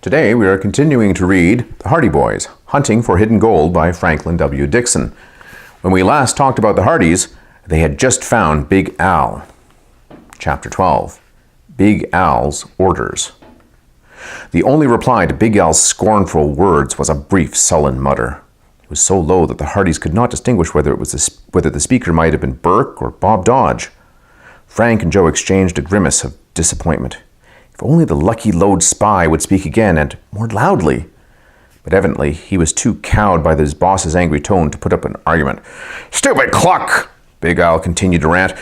Today we are continuing to read The Hardy Boys, Hunting for Hidden Gold by Franklin W. Dixon. When we last talked about the Hardys, they had just found Big Al. Chapter 12, Big Al's Orders. The only reply to Big Al's scornful words was a brief, sullen mutter. It was so low that the Hardys could not distinguish whether the speaker might have been Burke or Bob Dodge. Frank and Joe exchanged a grimace of disappointment. If only the lucky Lode spy would speak again, and more loudly. But evidently, he was too cowed by his boss's angry tone to put up an argument. "Stupid cluck!" Big Al continued to rant.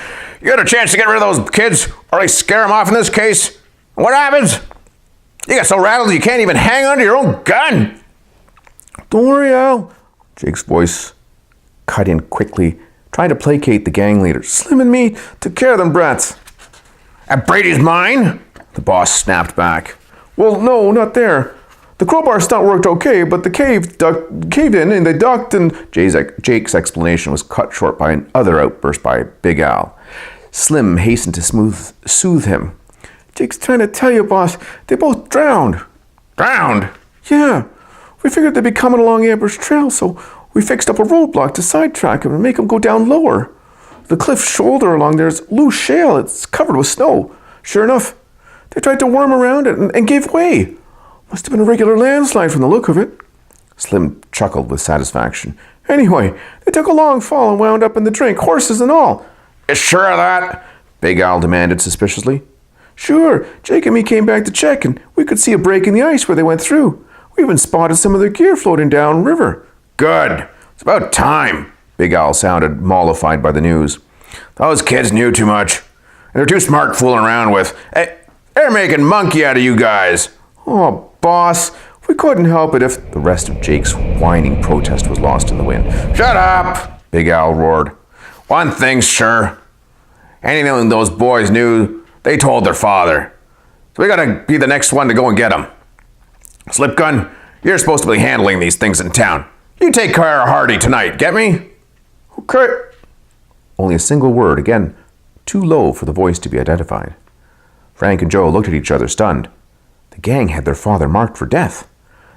"You had a chance to get rid of those kids, or I scare them off in this case. And what happens? You get so rattled you can't even hang onto your own gun." "Don't worry, Al." Jake's voice cut in quickly, trying to placate the gang leader. "Slim and me took care of them brats." "At Brady's mine?" The boss snapped back. "Well, no, not there. The crowbar stunt worked okay, but the caved in and they ducked and..." Jake's explanation was cut short by another outburst by Big Al. Slim hastened to soothe him. "Jake's trying to tell you, boss, they both drowned." "Drowned?" "Yeah. We figured they'd be coming along Amber's trail, so we fixed up a roadblock to sidetrack them and make them go down lower. The cliff shoulder along there is loose shale. It's covered with snow. Sure enough, they tried to worm around it and gave way. Must have been a regular landslide from the look of it." Slim chuckled with satisfaction. "Anyway, they took a long fall and wound up in the drink, horses and all." "You sure of that?" Big Al demanded suspiciously. "Sure. Jake and me came back to check, and we could see a break in the ice where they went through. We even spotted some of their gear floating down river." "Good. It's about time." Big Al sounded mollified by the news. "Those kids knew too much. And they're too smart fooling around with. They're making monkey out of you guys." "Oh, boss, we couldn't help it if..." The rest of Jake's whining protest was lost in the wind. "Shut up!" Big Al roared. "One thing's sure. Anything those boys knew, they told their father. So we gotta be the next one to go and get them. Slipgun, you're supposed to be handling these things in town. You take care of Hardy tonight, get me?" "Okay." Only a single word, again, too low for the voice to be identified. Frank and Joe looked at each other, stunned. The gang had their father marked for death.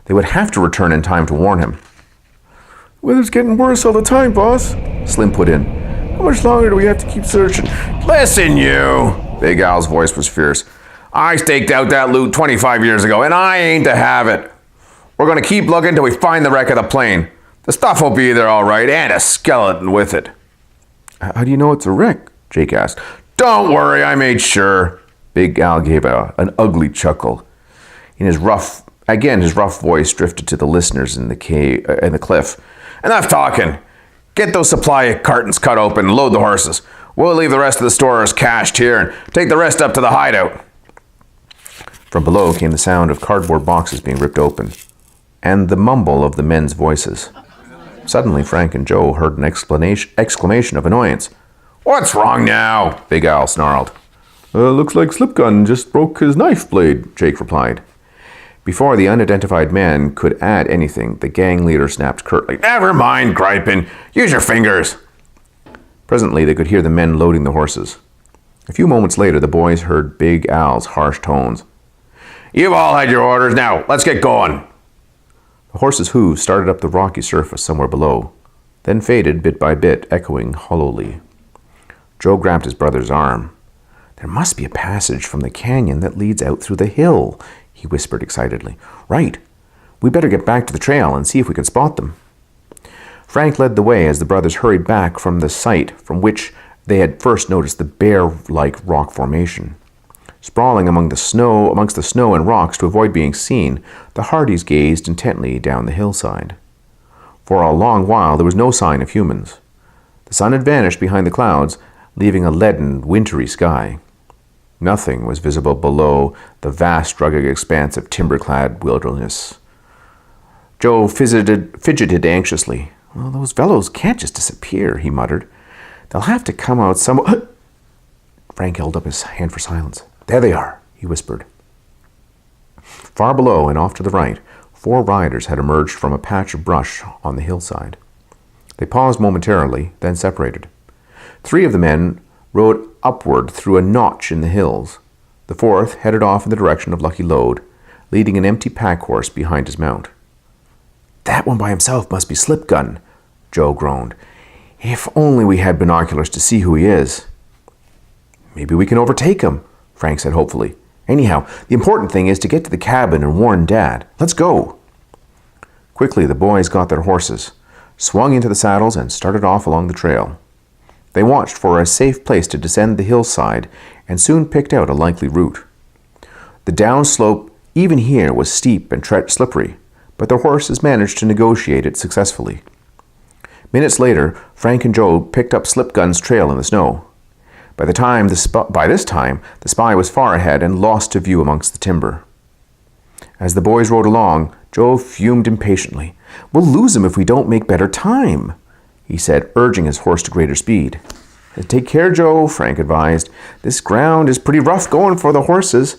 They would have to return in time to warn him. "Weather's getting worse all the time, boss," Slim put in. "How much longer do we have to keep searching?" "Listen, you!" Big Al's voice was fierce. "I staked out that loot 25 years ago, and I ain't to have it. We're going to keep looking till we find the wreck of the plane. The stuff will be there all right, and a skeleton with it." "How do you know it's a wreck?" Jake asked. "Don't worry, I made sure." Big Al gave an ugly chuckle. His rough voice drifted to the listeners in the cliff. "Enough talking. Get those supply cartons cut open and load the horses. We'll leave the rest of the stores cached here and take the rest up to the hideout." From below came the sound of cardboard boxes being ripped open, and the mumble of the men's voices. Suddenly, Frank and Joe heard an exclamation of annoyance. "What's wrong now?" Big Al snarled. "Looks like Slipgun just broke his knife blade," Jake replied. Before the unidentified man could add anything, the gang leader snapped curtly, "Never mind griping. Use your fingers." Presently, they could hear the men loading the horses. A few moments later, the boys heard Big Al's harsh tones. "You've all had your orders. Now, let's get going." The horses' hooves started up the rocky surface somewhere below, then faded bit by bit, echoing hollowly. Joe grabbed his brother's arm. "There must be a passage from the canyon that leads out through the hill," he whispered excitedly. "Right. We'd better get back to the trail and see if we can spot them." Frank led the way as the brothers hurried back from the site from which they had first noticed the bear-like rock formation. Sprawling amongst the snow and rocks to avoid being seen, the Hardys gazed intently down the hillside. For a long while there was no sign of humans. The sun had vanished behind the clouds, leaving a leaden, wintry sky. Nothing was visible below the vast, rugged expanse of timber-clad wilderness. Joe fidgeted anxiously. "Well, those fellows can't just disappear," he muttered. "They'll have to come out some..." Frank held up his hand for silence. "There they are," he whispered. Far below and off to the right, 4 riders had emerged from a patch of brush on the hillside. They paused momentarily, then separated. 3 of the men rode upward through a notch in the hills. The 4th headed off in the direction of Lucky Lode, leading an empty pack horse behind his mount. "That one by himself must be Slipgun," Joe groaned. "If only we had binoculars to see who he is." "Maybe we can overtake him," Frank said hopefully. "Anyhow, the important thing is to get to the cabin and warn Dad. Let's go." Quickly, the boys got their horses, swung into the saddles, and started off along the trail. They watched for a safe place to descend the hillside and soon picked out a likely route. The downslope, even here, was steep and slippery, but their horses managed to negotiate it successfully. Minutes later, Frank and Joe picked up Slipgun's trail in the snow. By this time, the spy was far ahead and lost to view amongst the timber. As the boys rode along, Joe fumed impatiently. "We'll lose him if we don't make better time," he said, urging his horse to greater speed. "Take care, Joe," Frank advised. "This ground is pretty rough going for the horses.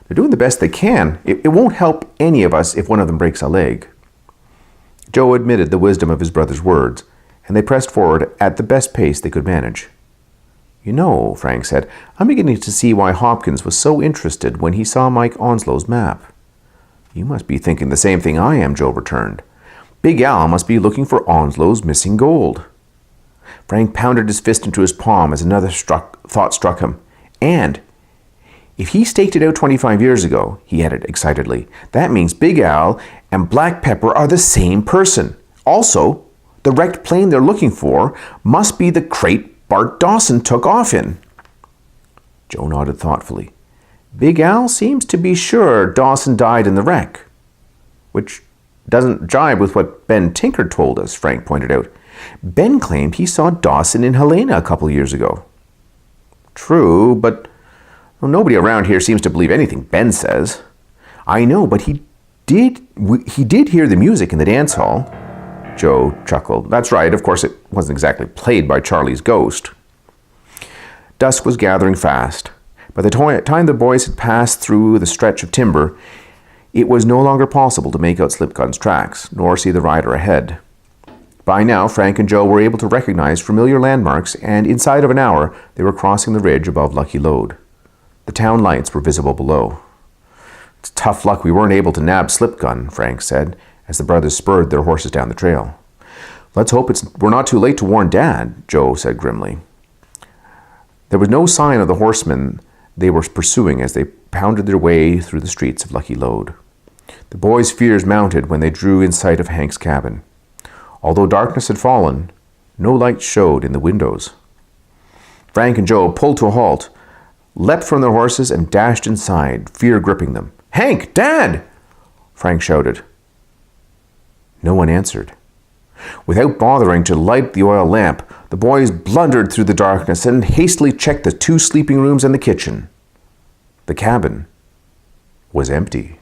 They're doing the best they can. It won't help any of us if one of them breaks a leg." Joe admitted the wisdom of his brother's words, and they pressed forward at the best pace they could manage. "You know," Frank said, "I'm beginning to see why Hopkins was so interested when he saw Mike Onslow's map." "You must be thinking the same thing I am," Joe returned. "Big Al must be looking for Onslow's missing gold." Frank pounded his fist into his palm as another thought struck him. "And if he staked it out 25 years ago," he added excitedly, "that means Big Al and Black Pepper are the same person. Also, the wrecked plane they're looking for must be the crate Bart Dawson took off in." Joe nodded thoughtfully. "Big Al seems to be sure Dawson died in the wreck, which doesn't jibe with what Ben Tinker told us," Frank pointed out. "Ben claimed he saw Dawson in Helena a couple years ago." "True, but nobody around here seems to believe anything Ben says." "I know, but he did hear the music in the dance hall." Joe chuckled. "That's right, of course it wasn't exactly played by Charlie's ghost." Dusk was gathering fast. By the time the boys had passed through the stretch of timber, it was no longer possible to make out Slipgun's tracks, nor see the rider ahead. By now, Frank and Joe were able to recognize familiar landmarks, and inside of an hour, they were crossing the ridge above Lucky Lode. The town lights were visible below. "It's tough luck we weren't able to nab Slipgun," Frank said, as the brothers spurred their horses down the trail. "Let's hope we're not too late to warn Dad," Joe said grimly. There was no sign of the horsemen they were pursuing as they pounded their way through the streets of Lucky Lode. The boys' fears mounted when they drew in sight of Hank's cabin. Although darkness had fallen, no light showed in the windows. Frank and Joe pulled to a halt, leapt from their horses, and dashed inside, fear gripping them. "Hank! Dad!" Frank shouted. No one answered. Without bothering to light the oil lamp, the boys blundered through the darkness and hastily checked the 2 sleeping rooms and the kitchen. The cabin was empty.